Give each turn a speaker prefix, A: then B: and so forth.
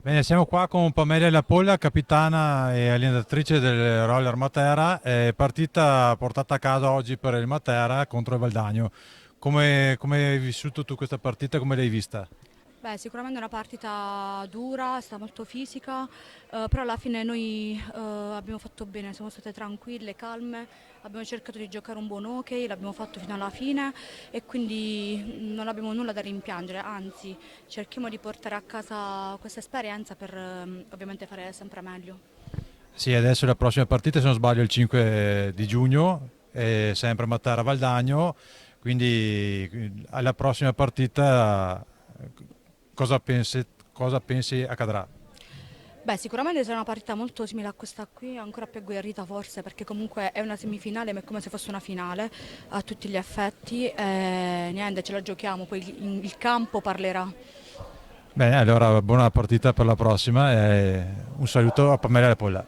A: Bene, siamo qua con Pamela Lapolla, capitana e allenatrice del Roller Matera, è partita portata a casa oggi per il Matera contro il Valdagno. Come hai vissuto tu questa partita, come l'hai vista?
B: Beh, sicuramente è una partita dura, è stata molto fisica, però alla fine noi abbiamo fatto bene, siamo state tranquille, calme, abbiamo cercato di giocare un buon hockey, l'abbiamo fatto fino alla fine e quindi non abbiamo nulla da rimpiangere, anzi cerchiamo di portare a casa questa esperienza per ovviamente fare sempre meglio.
A: Sì, adesso la prossima partita, se non sbaglio, è il 5 di giugno, è sempre Matera Valdagno, quindi alla prossima partita cosa pensi, cosa pensi accadrà?
B: Beh, sicuramente sarà una partita molto simile a questa qui, ancora più agguerrita forse, perché comunque è una semifinale, ma è come se fosse una finale a tutti gli effetti. E niente, ce la giochiamo, poi il campo parlerà.
A: Bene, allora buona partita per la prossima e un saluto a Pamela Lapolla.